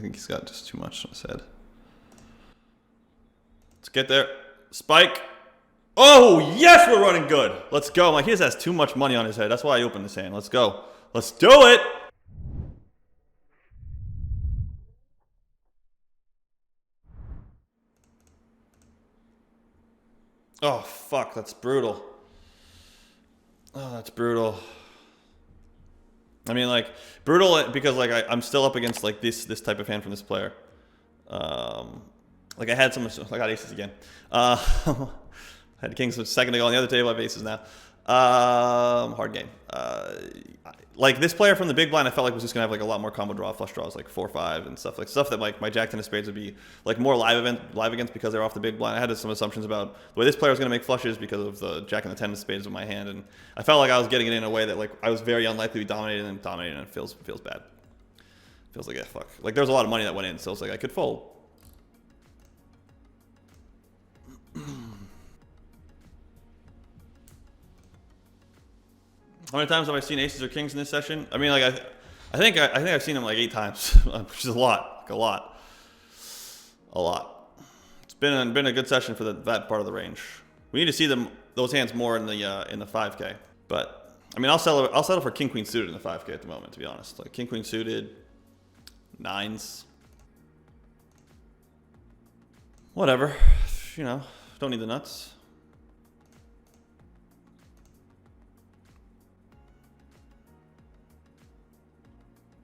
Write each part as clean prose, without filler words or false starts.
think he's got just too much on his head. Let's get there. Spike. Oh, yes, we're running good. Let's go. Like, he just has too much money on his head. That's why I opened this hand. Let's go. Let's do it. Oh, fuck. That's brutal. Oh, that's brutal. I mean, like, brutal because, like, I'm still up against, like, this type of hand from this player. Like, I had some, I got aces again. I had kings a second ago on the other table. I have aces now. Hard game. Like, this player from the big blind, I felt like was just gonna have like a lot more combo draw, flush draws, like 4-5 and stuff that like my jack ten of spades would be like more live against because they're off the big blind. I had some assumptions about the way this player was gonna make flushes because of the jack and the ten of spades in my hand, and I felt like I was getting it in a way that like I was very unlikely to be dominated, and it feels bad. Feels like fuck. Like there's a lot of money that went in, so it's like I could fold. How many times have I seen aces or kings in this session? I mean, like I think I've seen them like 8 times, which is a lot, like a lot. It's been a good session for that part of the range. We need to see those hands more in the 5K. But I mean, I'll settle for king queen suited in the 5K at the moment, to be honest. Like king queen suited, 9s, whatever. You know, don't need the nuts.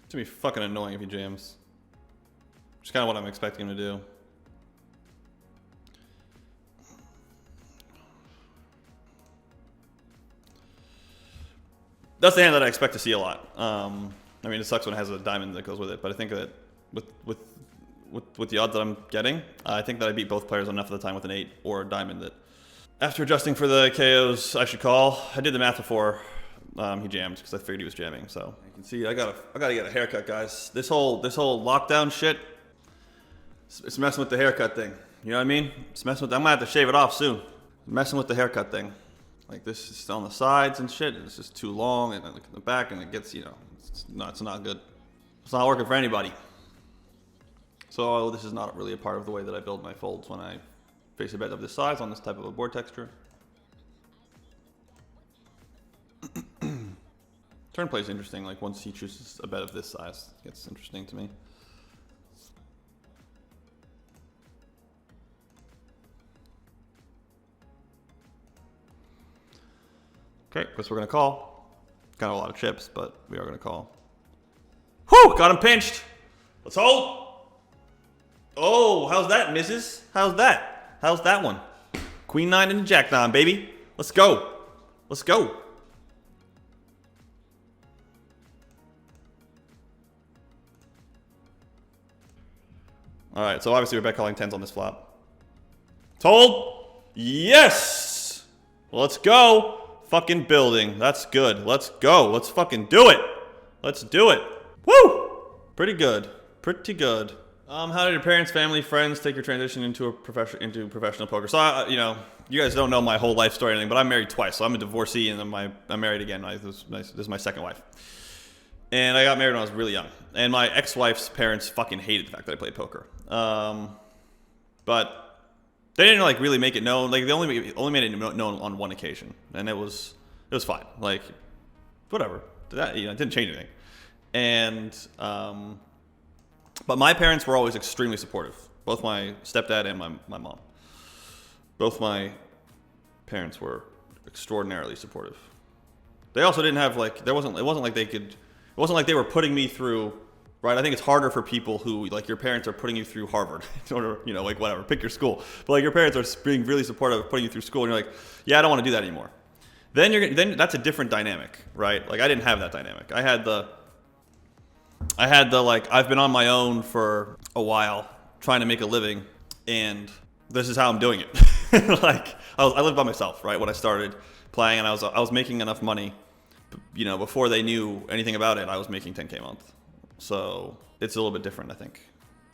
It's gonna be fucking annoying if he jams. Which is kind of what I'm expecting him to do. That's the hand that I expect to see a lot. I mean, it sucks when it has a diamond that goes with it, but I think that with the odds that I'm getting, I think that I beat both players enough of the time with an 8 or a diamond that after adjusting for the KOs, I should call. I did the math before. He jammed because I figured he was jamming. So you can see I gotta get a haircut, guys. This whole lockdown shit, it's messing with the haircut thing. You know what I mean? It's messing with. I'm gonna have to shave it off soon. Messing with the haircut thing. Like this is on the sides and shit. It's just too long, and then look at the back, and it gets it's not good. It's not working for anybody. So this is not really a part of the way that I build my folds when I face a bed of this size on this type of a board texture. Turn play is interesting. Like once he chooses a bet of this size, it gets interesting to me. Okay, guess we're gonna call. Got a lot of chips, but we are gonna call. Whew! Got him pinched. Let's hold. Oh, how's that, missus? How's that? How's that one? Queen 9 and Jack 9, baby. Let's go. Let's go. All right, so obviously we're bet calling 10s on this flop. Told. Yes. Let's go. Fucking building. That's good. Let's go. Let's fucking do it. Let's do it. Woo. Pretty good. Pretty good. How did your parents, family, friends take your transition into professional poker? So you guys don't know my whole life story or anything, but I'm married twice. So I'm a divorcee, and then I'm married again. This is my second wife. And I got married when I was really young. And my ex-wife's parents fucking hated the fact that I played poker. But they didn't like really make it known. Like they only made it known on one occasion, and it was fine. Like whatever. That it didn't change anything. And but my parents were always extremely supportive. Both my stepdad and my mom. Both my parents were extraordinarily supportive. They also didn't have like it wasn't like they were putting me through, right? I think it's harder for people who like your parents are putting you through Harvard in order, like whatever, pick your school. But like your parents are being really supportive of putting you through school, and you're like, yeah, I don't want to do that anymore. Then that's a different dynamic, right? Like I didn't have that dynamic. I had the like I've been on my own for a while trying to make a living, and this is how I'm doing it. Like I lived by myself, right? When I started playing, and I was making enough money. Before they knew anything about it, I was making 10K a month. So it's a little bit different, I think.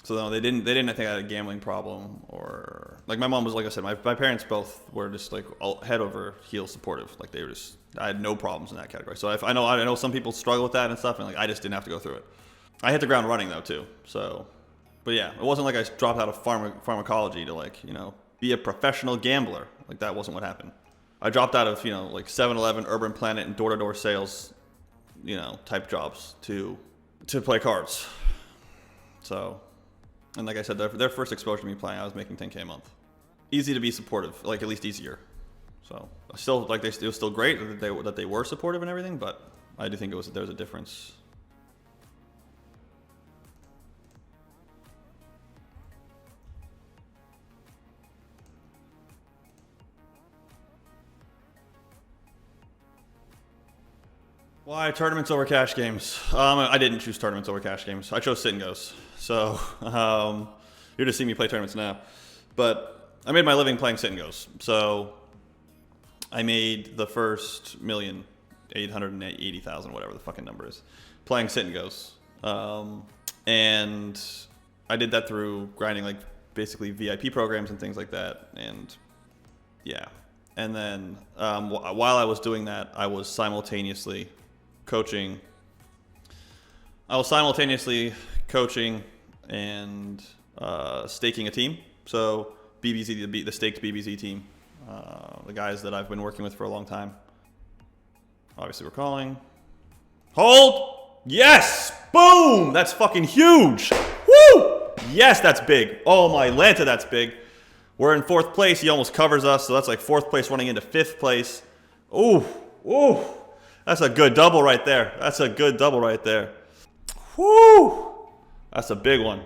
So no, they didn't think I had a gambling problem, or like my mom was, like I said, my parents both were just like head over heels supportive. Like I had no problems in that category. So I know some people struggle with that and stuff, and like I just didn't have to go through it. I hit the ground running though too. So But yeah, it wasn't like I dropped out of pharmacology to like, you know, be a professional gambler. Like that wasn't what happened. I dropped out of, you know, like 7-Eleven, Urban Planet, and door-to-door sales, you know, type jobs to play cards. So, and like I said, their first exposure to me playing, I was making 10K a month. Easy to be supportive, like at least easier. So, still, like it was still great that they were supportive and everything, but I do think there was a difference. Why tournaments over cash games? I didn't choose tournaments over cash games. I chose sit and goes. So you're just seeing me play tournaments now. But I made my living playing sit and goes. So I made the first 1,880,000, whatever the fucking number is, playing sit and goes. And I did that through grinding like basically VIP programs and things like that. And yeah. And then while I was doing that, I was simultaneously coaching. And staking a team. So BBZ, the staked BBZ team, the guys that I've been working with for a long time. Obviously, we're calling. Hold. Yes. Boom. That's fucking huge. Woo. Yes, that's big. Oh my Lanta, that's big. We're in 4th place. He almost covers us, so that's like 4th place running into 5th place. Ooh. Ooh. That's a good double right there. That's a good double right there. Woo! That's a big one.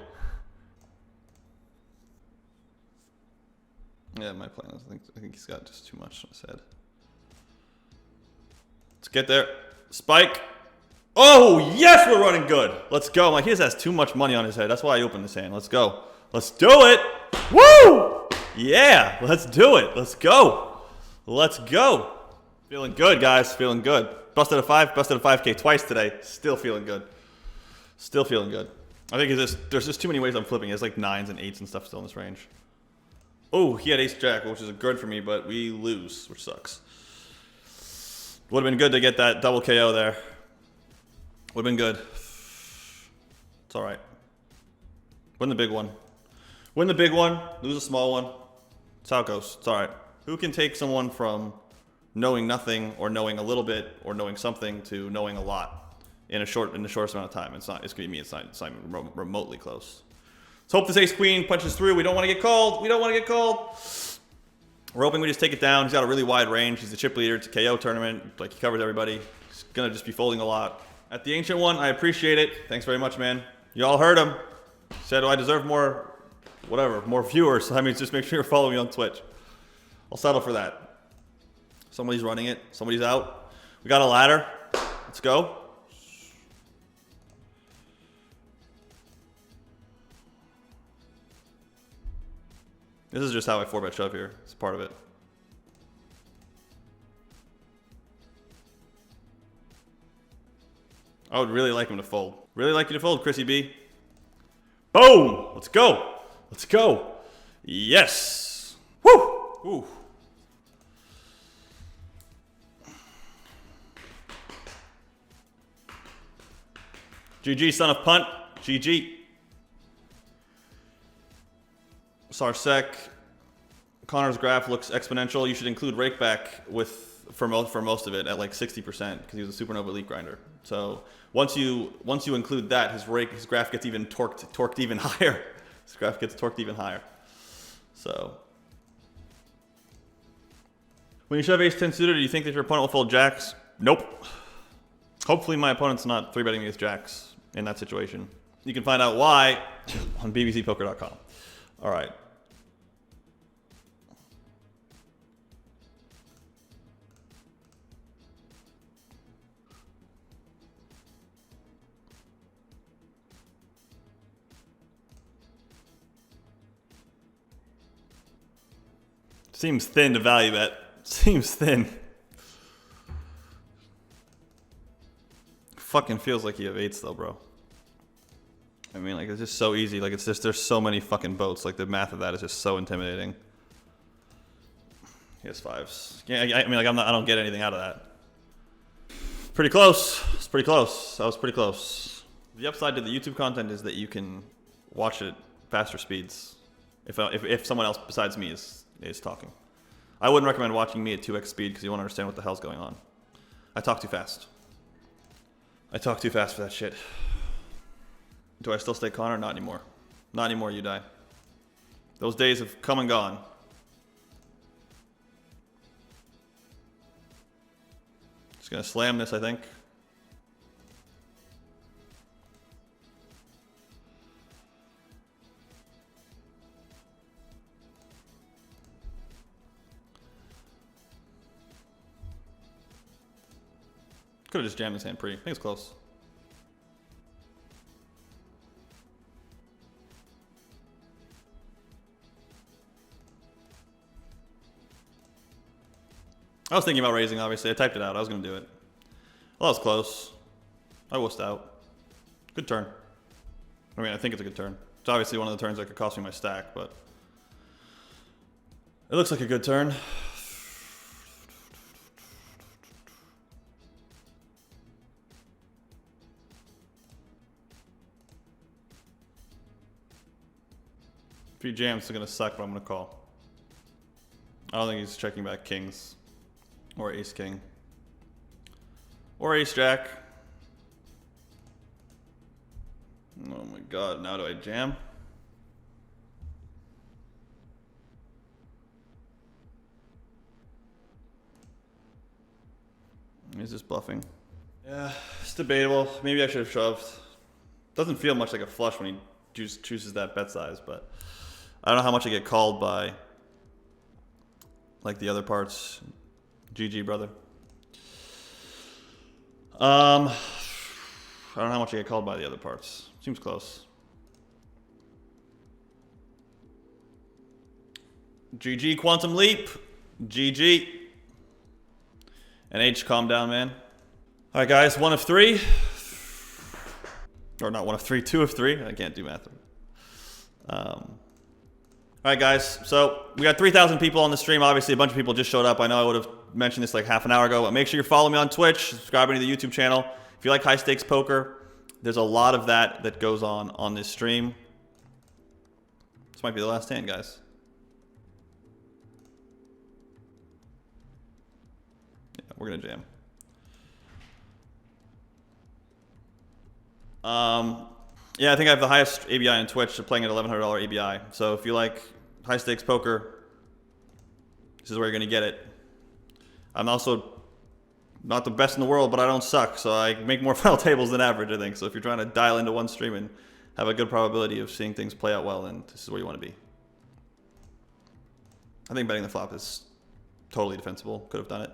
Yeah, my plan is I think he's got just too much on his head. Let's get there. Spike. Oh, yes, we're running good. Let's go. Like, he just has too much money on his head. That's why I opened this hand. Let's go. Let's do it. Woo! Yeah, let's do it. Let's go. Let's go. Feeling good, guys. Feeling good. Busted a 5K twice today. Still feeling good. Still feeling good. I think there's just too many ways I'm flipping. There's like 9s and 8s and stuff still in this range. Oh, he had ace jack, which is good for me, but we lose, which sucks. Would have been good to get that double KO there. Would have been good. It's all right. Win the big one. Win the big one, lose a small one. That's how it goes. It's all right. Who can take someone from knowing nothing or knowing a little bit or knowing something to knowing a lot in the shortest amount of time? It's gonna be me. It's not even remotely close. Let's hope this ace queen punches through. We don't want to get called. We don't want to get called. We're hoping we just take it down. He's got a really wide range. He's the chip leader. It's a KO tournament. Like, he covers everybody. He's gonna just be folding a lot. At the Ancient One, I appreciate it. Thanks very much, man. You all heard him. Said, I deserve more, whatever, more viewers. I mean, just make sure you're following me on Twitch. I'll settle for that. Somebody's running it. Somebody's out. We got a ladder. Let's go. This is just how I 4-bet shove here. It's part of it. I would really like him to fold. Really like you to fold, Chrissy B. Boom! Let's go. Let's go. Yes. Woo! Woo. GG, son of punt. GG. Sarsec. Connor's graph looks exponential. You should include rakeback for most of it at like 60% because he was a supernova elite grinder. So once you include that, his graph gets even torqued even higher. His graph gets torqued even higher. So when you shove ace 10 suited, do you think that your opponent will fold jacks? Nope. Hopefully my opponent's not 3-betting against jacks in that situation. You can find out why on bbzpoker.com. All right. Seems thin to value bet. Seems thin. Fucking feels like you have 8s though, bro. I mean, like, it's just so easy. Like, it's just, there's so many fucking boats. Like, the math of that is just so intimidating. He has 5s. Yeah, I mean, like, I don't get anything out of that. Pretty close. It's pretty close. That was pretty close. The upside to the YouTube content is that you can watch it faster speeds if someone else besides me is talking. I wouldn't recommend watching me at 2x speed because you won't understand what the hell's going on. I talk too fast. I talk too fast for that shit. Do I still stay Connor? Not anymore. Not anymore, you die. Those days have come and gone. Just gonna slam this, I think. Could have just jammed this hand pretty. I think it's close. I was thinking about raising, obviously. I typed it out. I was going to do it. Well, that was close. I wussed out. Good turn. I mean, I think it's a good turn. It's obviously one of the turns that could cost me my stack, but it looks like a good turn. If he jams, it's going to suck, but I'm going to call. I don't think he's checking back kings. Or ace king. Or ace jack. Oh my god, now do I jam? He's just bluffing. Yeah, it's debatable. Maybe I should have shoved. Doesn't feel much like a flush when he chooses that bet size, but I don't know how much I get called by like the other parts. GG, brother. I don't know how much I get called by the other parts. Seems close. GG, Quantum Leap. GG. And H, calm down, man. All right, guys, 1 of 3. Or not 1 of 3, 2 of 3. I can't do math. All right, guys, so we got 3,000 people on the stream. Obviously, a bunch of people just showed up. I know I would have mentioned this like half an hour ago, but make sure you follow me on Twitch, subscribe to the YouTube channel. If you like high stakes poker, there's a lot of that goes on this stream. This might be the last hand, guys. Yeah, we're gonna jam. Yeah, I think I have the highest ABI on Twitch, playing at $1,100 ABI. So if you like high stakes poker, this is where you're gonna get it. I'm also not the best in the world, but I don't suck, so I make more final tables than average, I think. So if you're trying to dial into one stream and have a good probability of seeing things play out well, then this is where you want to be. I think betting the flop is totally defensible. Could have done it.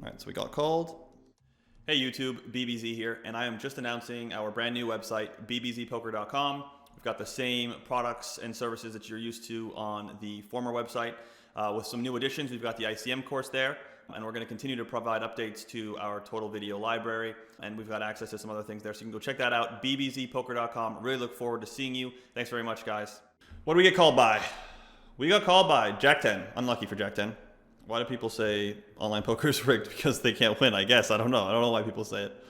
All right, so we got called. Hey YouTube, BBZ here, and I am just announcing our brand new website, BBZpoker.com. We've got the same products and services that you're used to on the former website. With some new additions, we've got the ICM course there, and we're going to continue to provide updates to our total video library, and we've got access to some other things there, so you can go check that out, BBZpoker.com. Really look forward to seeing you. Thanks very much, guys. What do we get called by? We got called by Jack 10. Unlucky for Jack 10. Why do people say online poker is rigged? Because they can't win, I guess. I don't know. I don't know why people say it.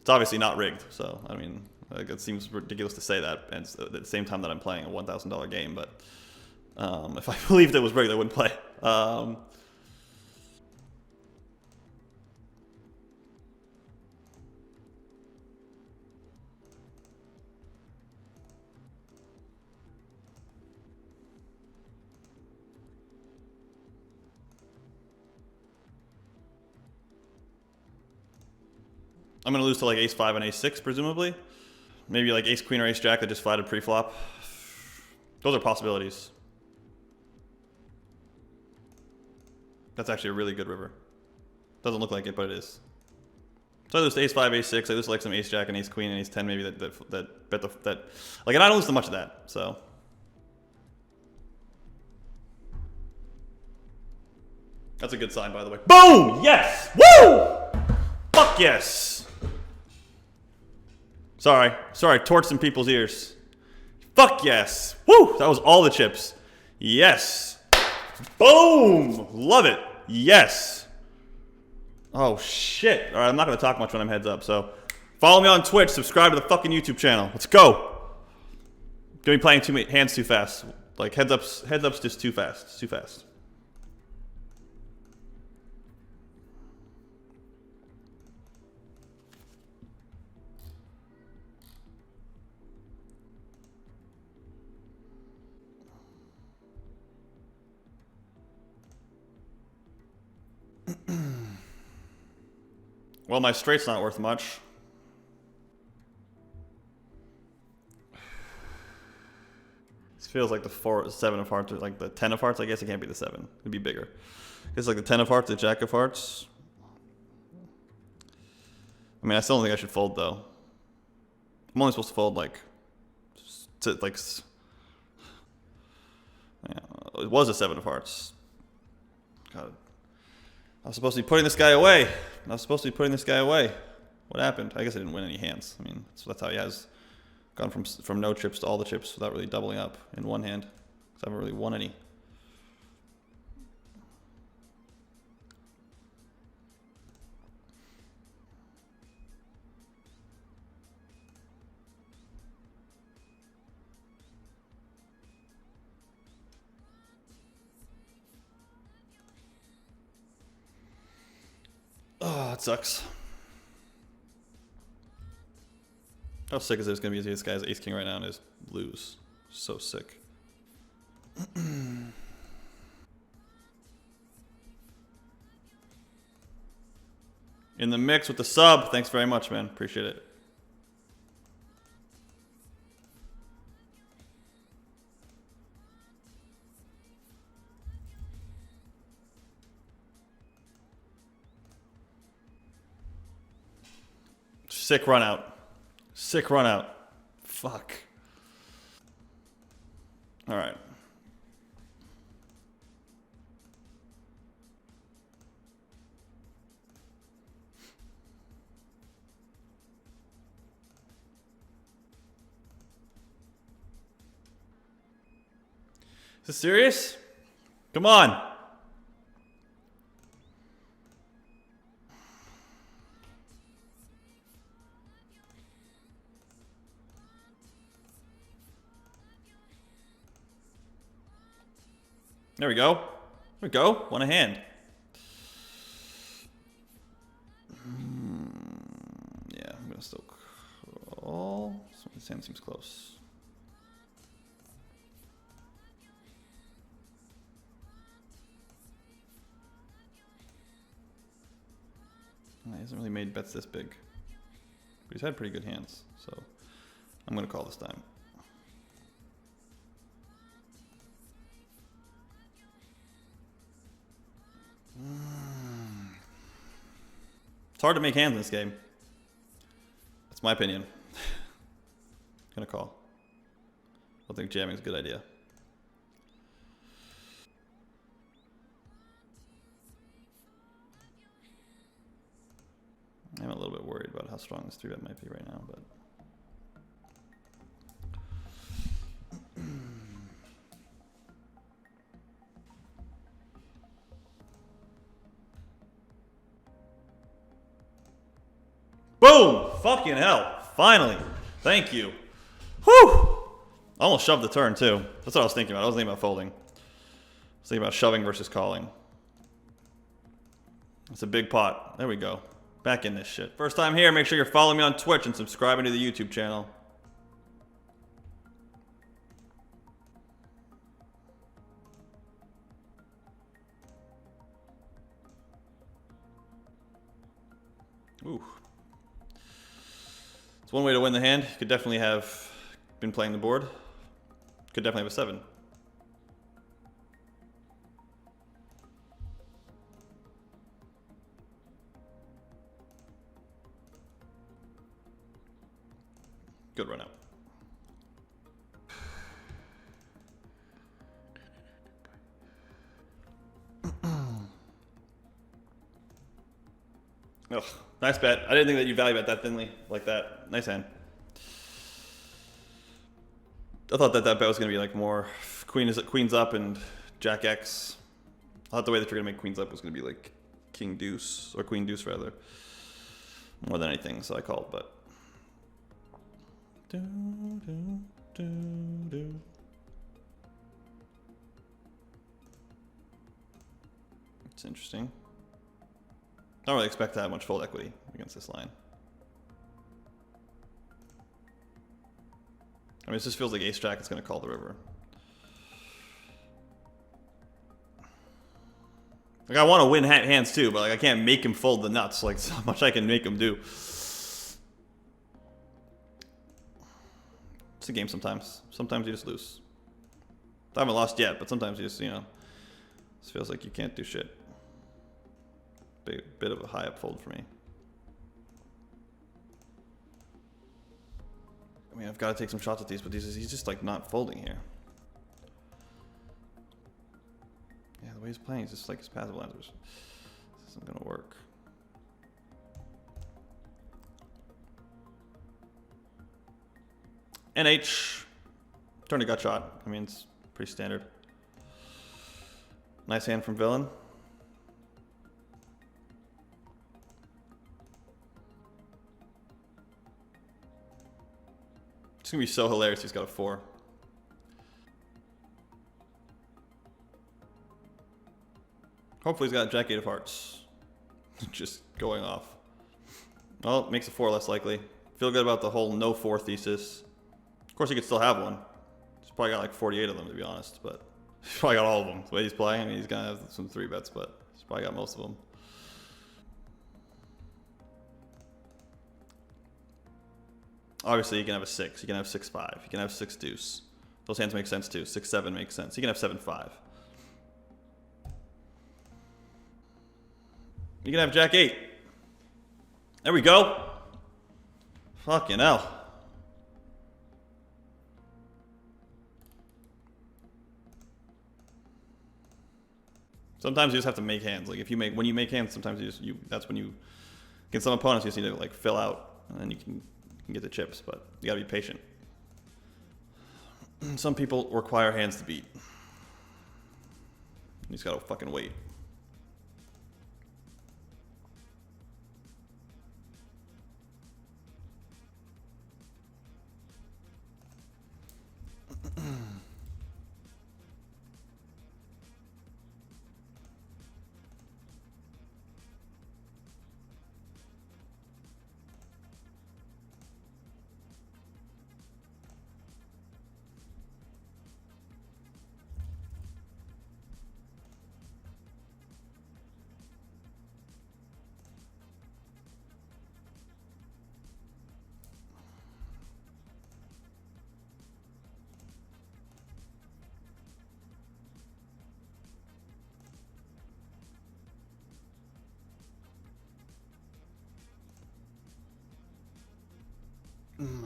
It's obviously not rigged. So, I mean, it seems ridiculous to say that. And at the same time that I'm playing a $1,000 game. But if I believed it was rigged, I wouldn't play. I'm going to lose to like ace-5 and ace-6, presumably. Maybe like ace-queen or ace-jack that just flatted pre-flop. Those are possibilities. That's actually a really good river. Doesn't look like it, but it is. So I lose to ace-5, ace-6. I lose like some ace-jack and ace-queen and ace-10 maybe that bet that. Like, and I don't lose to much of that, so. That's a good sign, by the way. Boom! Yes! Woo! Fuck yes! Sorry, torched some people's ears. Fuck yes! Woo! That was all the chips. Yes! Boom! Love it. Yes! Oh, shit. All right, I'm not going to talk much when I'm heads up, so follow me on Twitch. Subscribe to the fucking YouTube channel. Let's go. Gonna be playing too many hands too fast. Like, heads up's just too fast. It's too fast. Well, my straight's not worth much. This feels like the 7 of hearts, like the 10 of hearts. I guess it can't be the 7. It'd be bigger. It's like the 10 of hearts, the jack of hearts. I mean, I still don't think I should fold though. I'm only supposed to fold like, yeah, it was a 7 of hearts. God, I was supposed to be putting this guy away. What happened? I guess I didn't win any hands. I mean, that's how he has gone from no chips to all the chips without really doubling up in one hand. Because I haven't really won any. Oh, it sucks. How sick is it going to be this guy's ace king right now and just lose? So sick. In the mix with the sub. Thanks very much, man. Appreciate it. Sick run out. Sick run out. Fuck. All right. Is this serious? Come on. There we go. There we go. Won a hand. Yeah, I'm gonna still call. This hand seems close. He hasn't really made bets this big, but he's had pretty good hands, so I'm gonna call this time. It's hard to make hands in this game. That's my opinion. Gonna call. I don't think jamming is a good idea. I'm a little bit worried about how strong this 3-bet might be right now, but boom! Fucking hell. Finally. Thank you. Whew! I almost shoved the turn too. That's what I was thinking about. I wasn't thinking about folding. I was thinking about shoving versus calling. It's a big pot. There we go. Back in this shit. First time here, make sure you're following me on Twitch and subscribing to the YouTube channel. Ooh. It's one way to win the hand. You could definitely have been playing the board. Could definitely have a 7. Good run out. Ugh, nice bet. I didn't think that you value bet that thinly like that. Nice hand. I thought that bet was going to be like more queens up and jack X. I thought the way that you're going to make queens up was going to be like king deuce, or queen deuce rather, more than anything, so I called, but. It's interesting. Don't really expect to have much fold equity against this line. I mean, it just feels like ace jack is going to call the river. Like, I want to win hands too, but like I can't make him fold the nuts. Like, so much I can make him do. It's a game sometimes. Sometimes you just lose. I haven't lost yet, but sometimes you just, you know, it feels like you can't do shit. Bit of a high up fold for me. I mean, I've got to take some shots at these, but he's just like not folding here. Yeah, the way he's playing is just like his passive lines. This isn't gonna work. NH. Turn to gut shot. I mean, it's pretty standard. Nice hand from villain. It's gonna be so hilarious. He's got a 4. Hopefully he's got Jack 8 of hearts. Just going off. Well, it makes a 4 less likely. Feel good about the whole no 4 thesis. Of course, he could still have one. He's probably got like 48 of them, to be honest. But he's probably got all of them. The way he's playing, I mean, he's gonna have some 3 bets, but he's probably got most of them. Obviously, you can have a 6. You can have 6-5. You can have 6 deuce. Those hands make sense too. 6-7 makes sense. You can have 7-5. You can have Jack 8. There we go. Fucking hell. Sometimes you just have to make hands. Like when you make hands, sometimes that's when you against some opponents you just need to like fill out, and then you can get the chips. But you gotta be patient. Some people require hands to beat. You just gotta fucking wait.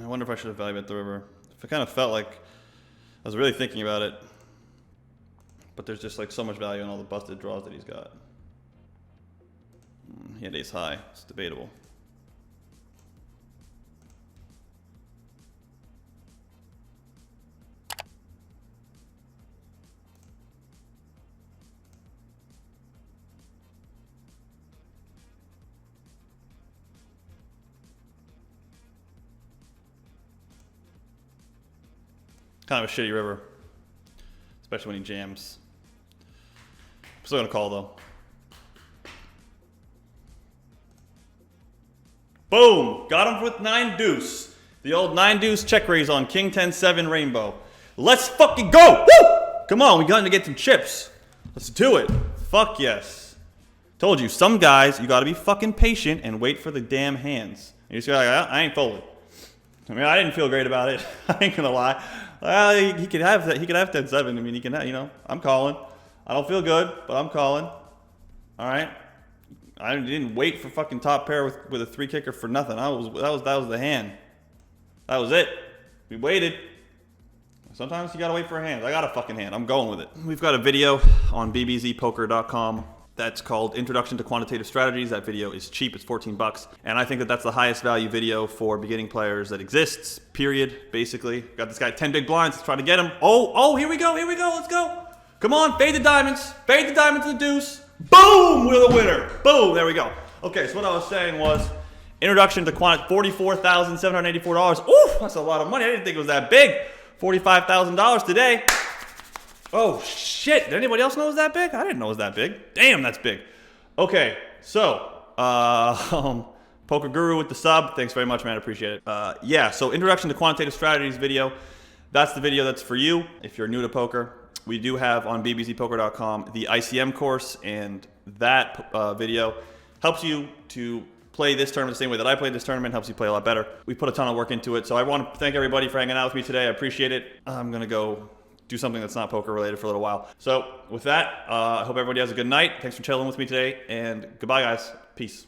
I wonder if I should have value bet the river. If it kind of felt like I was really thinking about it, but there's just like so much value in all the busted draws that he's got. He had ace high. It's debatable. Kind of a shitty river, especially when he jams. I'm still gonna call though. Boom! Got him with 9 deuce. The old 9 deuce check raise on King 10-7 rainbow. Let's fucking go! Woo! Come on, we got to get some chips. Let's do it. Fuck yes. Told you, some guys, you gotta be fucking patient and wait for the damn hands. And you just be like, I ain't folding. I mean, I didn't feel great about it. I ain't gonna lie. Well, he could have that. He could have 10-7. I mean, he can. You know, I'm calling. I don't feel good, but I'm calling. All right. I didn't wait for fucking top pair with a 3 kicker for nothing. That was the hand. That was it. We waited. Sometimes you gotta wait for a hand. I got a fucking hand. I'm going with it. We've got a video on BBZpoker.com. That's called Introduction to Quantitative Strategies. That video is cheap. It's 14 bucks. And I think that that's the highest value video for beginning players that exists, period, basically. Got this guy 10 big blinds. Let's try to get him. Oh, here we go. Let's go. Come on, fade the diamonds. Fade the diamond to the deuce. Boom! We're the winner. Boom! There we go. Okay, so what I was saying was introduction to quant, $44,784. Ooh, that's a lot of money. I didn't think it was that big. $45,000 today. Oh shit! Did anybody else know it was that big? I didn't know it was that big. Damn, that's big. Okay, so Poker Guru with the sub. Thanks very much, man. I appreciate it. Yeah, so introduction to quantitative strategies video. That's the video that's for you if you're new to poker. We do have on BBZCoaching.com the ICM course, and that video helps you to play this tournament the same way that I played this tournament, helps you play a lot better. We put a ton of work into it, so I want to thank everybody for hanging out with me today. I appreciate it. I'm going to go do something that's not poker related for a little while. So with that, I hope everybody has a good night. Thanks for chilling with me today, and goodbye, guys. Peace.